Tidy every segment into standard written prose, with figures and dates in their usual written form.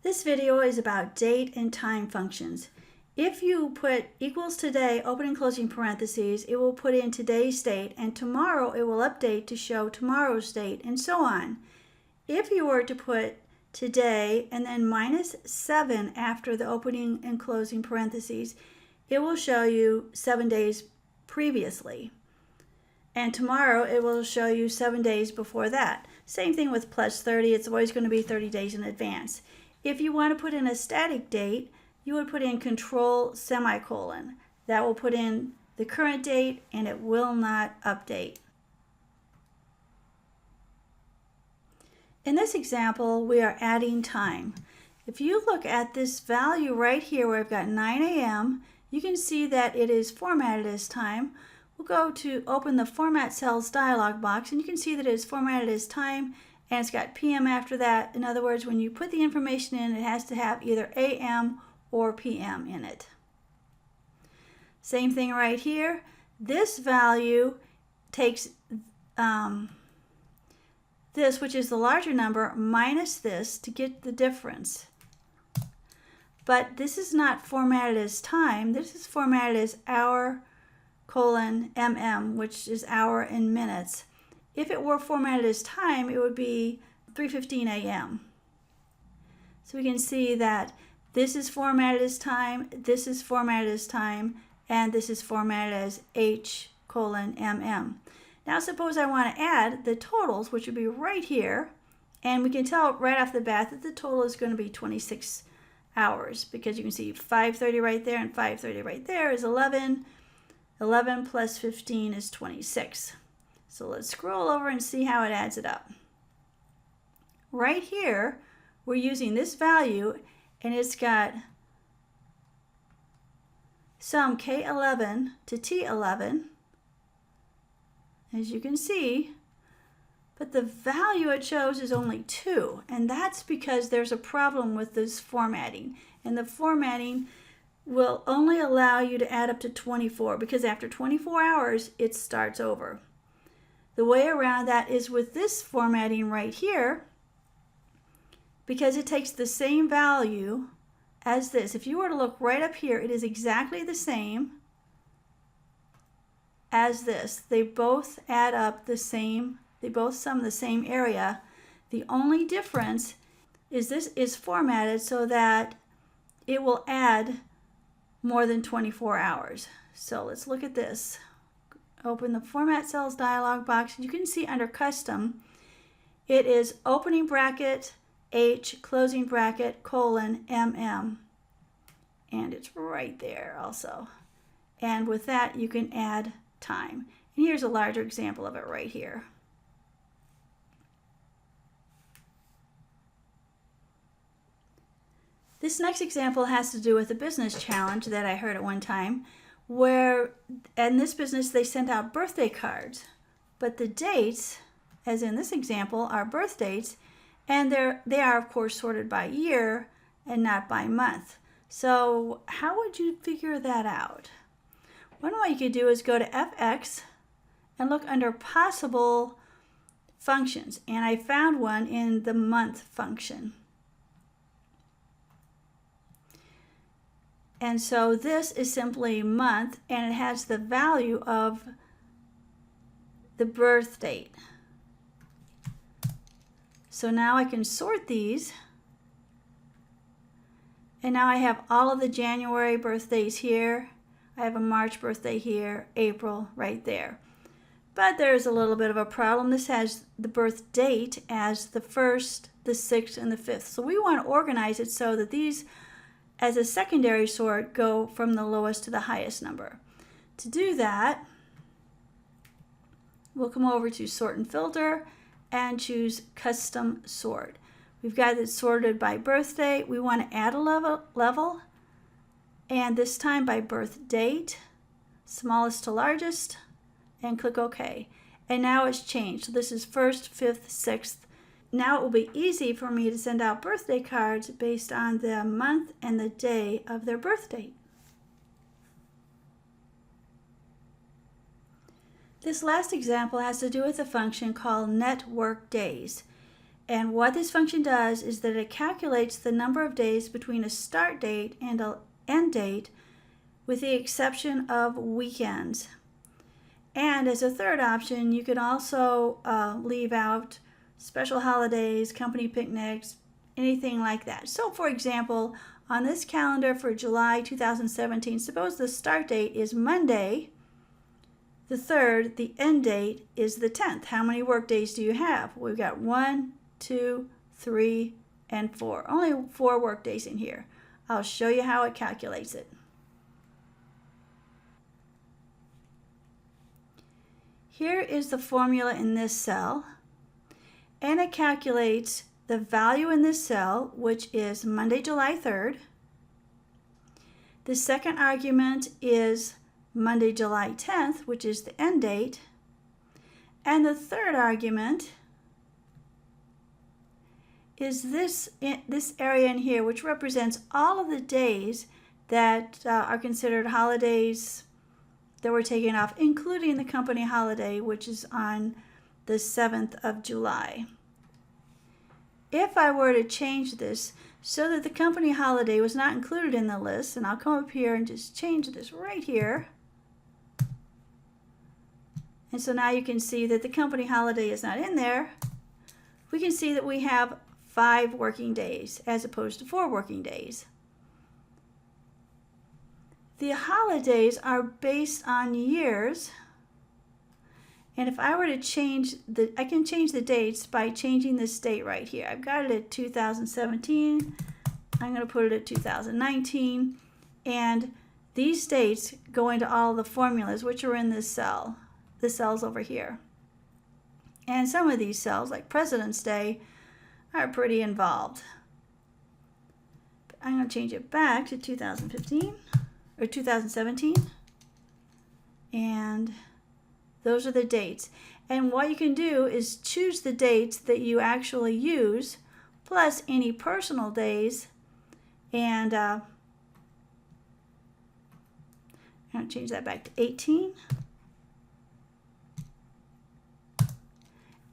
This video is about date and time functions. If you put equals today, open and closing parentheses, it will put in today's date, and tomorrow it will update to show tomorrow's date, and so on. If you were to put today and then -7 after the opening and closing parentheses, it will show you 7 days previously. And tomorrow it will show you 7 days before that. Same thing with +30, it's always going to be 30 days in advance. If you want to put in a static date, you would put in control semicolon. That will put in the current date and it will not update. In this example, we are adding time. If you look at this value right here where I've got 9 a.m., you can see that it is formatted as time. We'll go to open the Format Cells dialog box, and you can see that it is formatted as time, and it's got PM after that. In other words, when you put the information in, it has to have either AM or PM in it. Same thing right here. This value takes this, which is the larger number, minus this to get the difference. But this is not formatted as time. This is formatted as hour colon mm, which is hour in minutes. If it were formatted as time, it would be 3:15 a.m. So we can see that this is formatted as time, this is formatted as time, and this is formatted as h colon mm. Now suppose I want to add the totals, which would be right here, and we can tell right off the bat that the total is going to be 26 hours, because you can see 5:30 right there and 5:30 right there is 11. 11 plus 15 is 26. So let's scroll over and see how it adds it up. Right here, we're using this value, and it's got some K11 to T11, as you can see, but the value it shows is only 2, and that's because there's a problem with this formatting, and the formatting will only allow you to add up to 24, because after 24 hours it starts over. The way around that is with this formatting right here, because it takes the same value as this. If you were to look right up here, it is exactly the same as this. They both add up the same, they both sum the same area. The only difference is this is formatted so that it will add more than 24 hours. So let's look at this. Open the Format Cells dialog box. You can see under Custom, it is opening bracket H, closing bracket, colon, MM. And it's right there also. And with that, you can add time. And here's a larger example of it right here. This next example has to do with a business challenge that I heard at one time, where in this business they sent out birthday cards, but the dates, as in this example, are birth dates, and they are of course sorted by year and not by month. So how would you figure that out? One way you could do is go to FX and look under possible functions, and I found one in the month function. And so this is simply month, and it has the value of the birth date. So now I can sort these, and now I have all of the January birthdays here. I have a March birthday here, April right there. But there's a little bit of a problem. This has the birth date as the 1st, the 6th, and the 5th. So we want to organize it so that these, as a secondary sort, go from the lowest to the highest number. To do that, we'll come over to Sort and Filter and choose Custom Sort. We've got it sorted by birthday. We want to add a level, and this time by birth date, smallest to largest, and click OK. And now it's changed. So this is 1st, 5th, 6th. Now it will be easy for me to send out birthday cards based on the month and the day of their birth date. This last example has to do with a function called Networkdays. And what this function does is that it calculates the number of days between a start date and an end date, with the exception of weekends. And as a third option, you can also leave out special holidays, company picnics, anything like that. So for example, on this calendar for July 2017, suppose the start date is Monday the 3rd, the end date is the 10th. How many work days do you have? We've got 1, 2, 3, and 4. Only 4 work days in here. I'll show you how it calculates it. Here is the formula in this cell, and it calculates the value in this cell, which is Monday, July 3rd. The second argument is Monday, July 10th, which is the end date. And the third argument is this area in here, which represents all of the days that are considered holidays that were taken off, including the company holiday, which is on the 7th of July. If I were to change this so that the company holiday was not included in the list, and I'll come up here and just change this right here. And so now you can see that the company holiday is not in there. We can see that we have 5 working days as opposed to 4 working days. The holidays are based on years, and if I were to change I can change the dates by changing this date right here. I've got it at 2017. I'm going to put it at 2019, and these dates go into all the formulas which are in this cell. The cells over here. And some of these cells, like President's Day, are pretty involved. But I'm going to change it back to 2015 or 2017, and those are the dates. And what you can do is choose the dates that you actually use, plus any personal days, and I'm going to change that back to 18.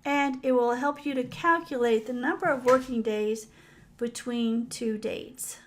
And it will help you to calculate the number of working days between 2 dates.